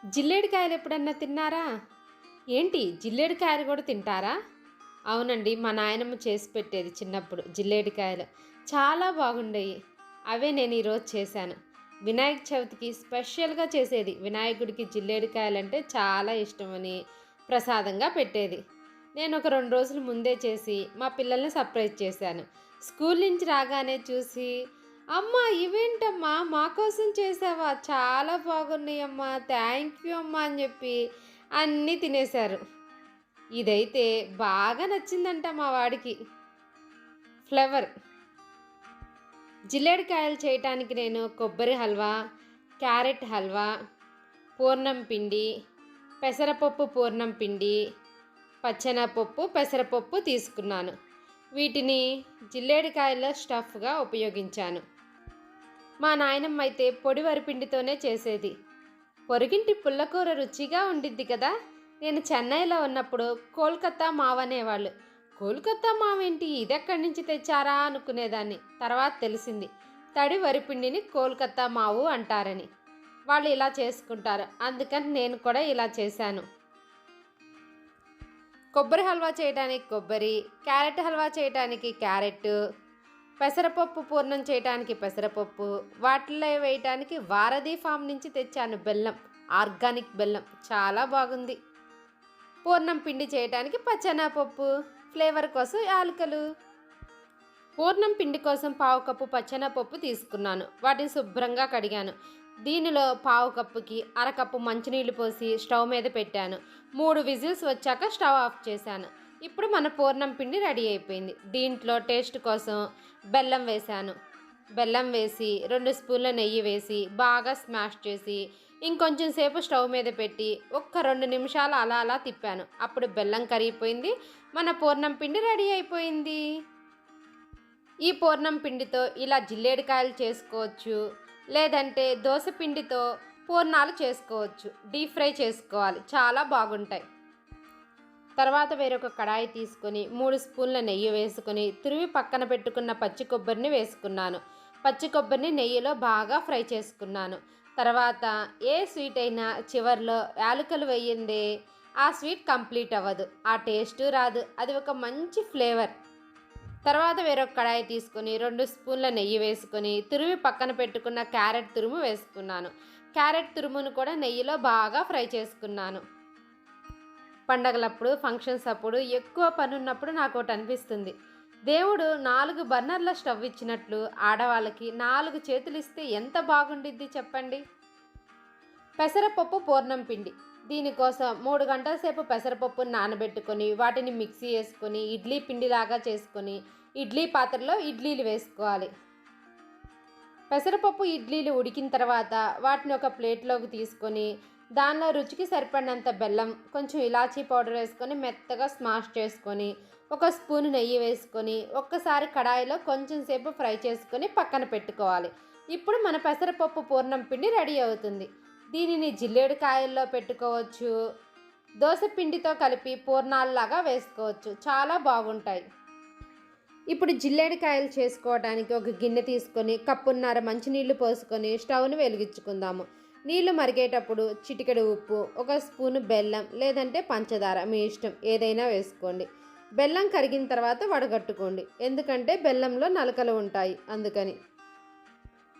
జిల్లేడికాయలు ఎప్పుడన్నా తిన్నారా? ఏంటి జిల్లేడికాయలు కూడా తింటారా? అవునండి. మా నాయనమ్మ చేసి పెట్టేది చిన్నప్పుడు జిల్లేడికాయలు. చాలా బాగుండేయి. అవే నేను ఈరోజు చేశాను. వినాయక చవితికి స్పెషల్‌గా చేసేది. వినాయకుడికి జిల్లేడికాయలంటే చాలా ఇష్టమని ప్రసాదంగా పెట్టేది. నేను ఒక 2 రోజుల ముందే చేసి మా పిల్లల్ని సర్ప్రైజ్ చేశాను. స్కూల్ నుంచి రాగానే చూసి, "అమ్మా ఇవేంటమ్మా మా కోసం చేసావా? చాలా బాగున్నాయమ్మా. థ్యాంక్ యూ అమ్మా" అని చెప్పి అన్నీ తినేశారు. ఇదైతే బాగా నచ్చిందంట మా వాడికి. ఫ్లేవర్. జిల్లేడికాయలు చేయటానికి నేను కొబ్బరి హల్వా, క్యారెట్ హల్వా, పూర్ణం పిండి, పెసరపప్పు పూర్ణం పిండి, పచ్చెనపప్పు, పెసరపప్పు తీసుకున్నాను. వీటిని జిల్లేడికాయల స్టఫ్‌గా ఉపయోగించాను. మా నాయనమ్మ అయితే పొడి వరిపిండితోనే చేసేది. పొరుగింటి పుల్లకూర రుచిగా ఉండిద్ది కదా! నేను చెన్నైలో ఉన్నప్పుడు కోల్కతా మావనేవాళ్ళు. కోల్కతా మావేంటి ఇదెక్కడి నుంచి తెచ్చారా అనుకునేదాన్ని. తర్వాత తెలిసింది తడి వరిపిండిని కోల్కతా మావు అంటారని. వాళ్ళు ఇలా చేసుకుంటారు. అందుకని నేను కూడా ఇలా చేశాను. కొబ్బరి హల్వా చేయడానికి కొబ్బరి, క్యారెట్ హల్వా చేయడానికి క్యారెట్, పెసరపప్పు పూర్ణం చేయడానికి పెసరపప్పు, వాటిల్లో వేయటానికి వారధి ఫామ్ నుంచి తెచ్చాను బెల్లం, ఆర్గానిక్ బెల్లం చాలా బాగుంది. పూర్ణం పిండి చేయడానికి పచ్చెనపప్పు, ఫ్లేవర్ కోసం యాలకులు. పూర్ణం పిండి కోసం పావు కప్పు పచ్చెనపప్పు తీసుకున్నాను. వాటిని శుభ్రంగా కడిగాను. దీనిలో పావు కప్పుకి అరకప్పు మంచినీళ్ళు పోసి స్టవ్ మీద పెట్టాను. 3 విజిల్స్ వచ్చాక స్టవ్ ఆఫ్ చేశాను. ఇప్పుడు మన పూర్ణం పిండి రెడీ అయిపోయింది. దీంట్లో టేస్ట్ కోసం బెల్లం వేశాను. బెల్లం వేసి 2 స్పూన్ల నెయ్యి వేసి బాగా స్మాష్ చేసి ఇంకొంచెం సేపు స్టవ్ మీద పెట్టి ఒక్క 2 నిమిషాలు అలా అలా తిప్పాను. అప్పుడు బెల్లం కరిగిపోయింది. మన పూర్ణం పిండి రెడీ అయిపోయింది. ఈ పూర్ణం పిండితో ఇలా జిల్లేడికాయలు చేసుకోవచ్చు. లేదంటే దోస పిండితో పూర్ణాలు చేసుకోవచ్చు. డీప్ ఫ్రై చేసుకోవాలి, చాలా బాగుంటాయి. తర్వాత వేరొక కడాయి తీసుకొని 3 స్పూన్ల నెయ్యి వేసుకొని తురిమి పక్కన పెట్టుకున్న పచ్చి కొబ్బరిని వేసుకున్నాను. పచ్చి కొబ్బరిని నెయ్యిలో బాగా ఫ్రై చేసుకున్నాను. తర్వాత ఏ స్వీట్ అయినా చివర్లో యాలకులు వేయందే ఆ స్వీట్ కంప్లీట్ అవ్వదు, ఆ టేస్ట్ రాదు. అది ఒక మంచి ఫ్లేవర్. తర్వాత వేరొక కడాయి తీసుకొని 2 స్పూన్ల నెయ్యి వేసుకొని తురిమి పక్కన పెట్టుకున్న క్యారెట్ తురుము వేసుకున్నాను. క్యారెట్ తురుమును కూడా నెయ్యిలో బాగా ఫ్రై చేసుకున్నాను. పండగలప్పుడు ఫంక్షన్స్ అప్పుడు ఎక్కువ పని ఉన్నప్పుడు నాకు ఒకటి అనిపిస్తుంది. దేవుడు 4 బర్నర్ల స్టవ్ ఇచ్చినట్లు ఆడవాళ్ళకి 4 చేతులు ఇస్తే ఎంత బాగుండిద్ది చెప్పండి. పెసరపప్పు పూర్ణం పిండి. దీనికోసం 3 గంటల సేపు పెసరపప్పును నానబెట్టుకొని వాటిని మిక్సీ వేసుకొని ఇడ్లీ పిండిలాగా చేసుకొని ఇడ్లీ పాత్రలో ఇడ్లీలు వేసుకోవాలి. పెసరపప్పు ఇడ్లీలు ఉడికిన తర్వాత వాటిని ఒక ప్లేట్లోకి తీసుకొని దానిలో రుచికి సరిపడినంత బెల్లం, కొంచెం ఇలాచీ పౌడర్ వేసుకొని మెత్తగా స్మాష్ చేసుకొని 1 స్పూను నెయ్యి వేసుకొని ఒక్కసారి కడాయిలో కొంచెం సేపు ఫ్రై చేసుకొని పక్కన పెట్టుకోవాలి. ఇప్పుడు మన పెసరపప్పు పూర్ణం పిండి రెడీ అవుతుంది. దీనిని జిల్లేడికాయల్లో పెట్టుకోవచ్చు. దోస పిండితో కలిపి పూర్ణాలలాగా వేసుకోవచ్చు, చాలా బాగుంటాయి. ఇప్పుడు జిల్లేడికాయలు చేసుకోవడానికి ఒక గిన్నె తీసుకొని కప్పున్నర మంచినీళ్లు పోసుకొని స్టవ్ను వెలిగించుకుందాము. నీళ్లు మరిగేటప్పుడు చిటికెడు ఉప్పు, 1 స్పూను బెల్లం లేదంటే పంచదార మీ ఇష్టం ఏదైనా వేసుకోండి. బెల్లం కరిగిన తర్వాత వడగట్టుకోండి, ఎందుకంటే బెల్లంలో నలకలు ఉంటాయి అందుకని.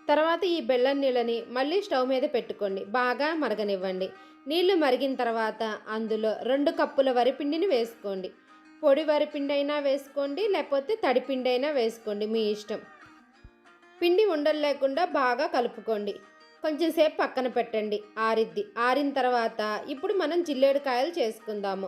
తర్వాత ఈ బెల్లం నీళ్ళని మళ్ళీ స్టవ్ మీద పెట్టుకోండి, బాగా మరగనివ్వండి. నీళ్లు మరిగిన తర్వాత అందులో 2 కప్పుల వరిపిండిని వేసుకోండి. పొడి వరిపిండి అయినా వేసుకోండి, లేకపోతే తడిపిండి అయినా వేసుకోండి మీ ఇష్టం. పిండి ఉండలు లేకుండా బాగా కలుపుకోండి. కొంచెం సేపు పక్కన పెట్టండి, ఆరిద్ది. ఆరిన తర్వాత ఇప్పుడు మనం జిల్లేడికాయలు చేసుకుందాము.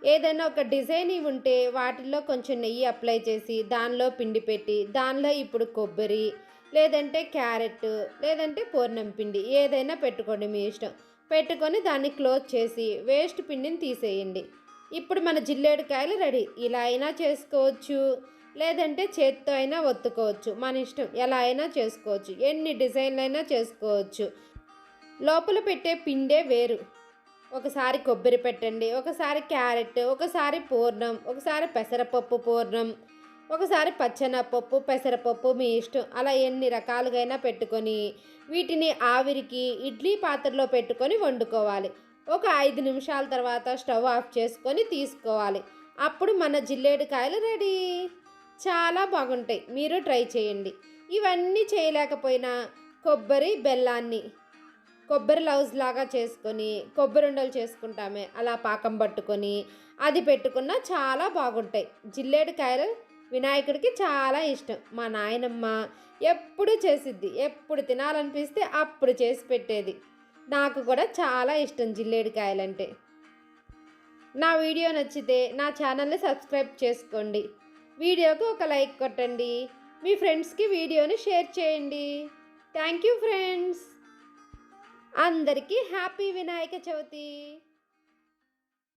ఏదైనా ఒక డిజైన్ ఉంటే వాటిల్లో కొంచెం నెయ్యి అప్లై చేసి దానిలో పిండి పెట్టి దానిలో ఇప్పుడు కొబ్బరి లేదంటే క్యారెట్ లేదంటే పూర్ణం పిండి ఏదైనా పెట్టుకోండి మీ ఇష్టం. పెట్టుకొని దాన్ని క్లోజ్ చేసి వేస్ట్ పిండిని తీసేయండి. ఇప్పుడు మన జిల్లేడికాయలు రెడీ. ఇలా అయినా చేసుకోవచ్చు, లేదంటే చేత్తో అయినా ఒత్తుకోవచ్చు, మన ఇష్టం. ఎలా అయినా చేసుకోవచ్చు, ఎన్ని డిజైన్లు అయినా చేసుకోవచ్చు. లోపల పెట్టే పిండే వేరు. ఒకసారి కొబ్బరి పెట్టండి, ఒకసారి క్యారెట్, ఒకసారి పూర్ణం, ఒకసారి పెసరపప్పు పూర్ణం, ఒకసారి పచ్చెనపప్పు పెసరపప్పు మీ ఇష్టం. అలా ఎన్ని రకాలుగైనా పెట్టుకొని వీటిని ఆవిరికి ఇడ్లీ పాత్రలో పెట్టుకొని వండుకోవాలి. ఒక 5 నిమిషాల తర్వాత స్టవ్ ఆఫ్ చేసుకొని తీసుకోవాలి. అప్పుడు మన జిల్లేడికాయలు రెడీ. చాలా బాగుంటాయి, మీరు ట్రై చేయండి. ఇవన్నీ చేయలేకపోయినా బెల్లాన్ని కొబ్బరి లౌజ్ లాగా చేసుకొని కొబ్బరి ఉండలు చేసుకుంటామే, అలా పాకం పట్టుకొని అది పెట్టుకున్నా చాలా బాగుంటాయి. జిల్లేడికాయలు వినాయకుడికి చాలా ఇష్టం. మా నాయనమ్మ ఎప్పుడు చేసిద్ది, ఎప్పుడు తినాలనిపిస్తే అప్పుడు చేసి పెట్టేది. నాకు కూడా చాలా ఇష్టం జిల్లేడికాయలంటే. నా వీడియో నచ్చితే నా ఛానల్ని సబ్స్క్రైబ్ చేసుకోండి. వీడియోకి ఒక లైక్ కొట్టండి. మీ ఫ్రెండ్స్కి వీడియోని షేర్ చేయండి. Thank you friends. అందరికీ హ్యాపీ వినాయక చవితి.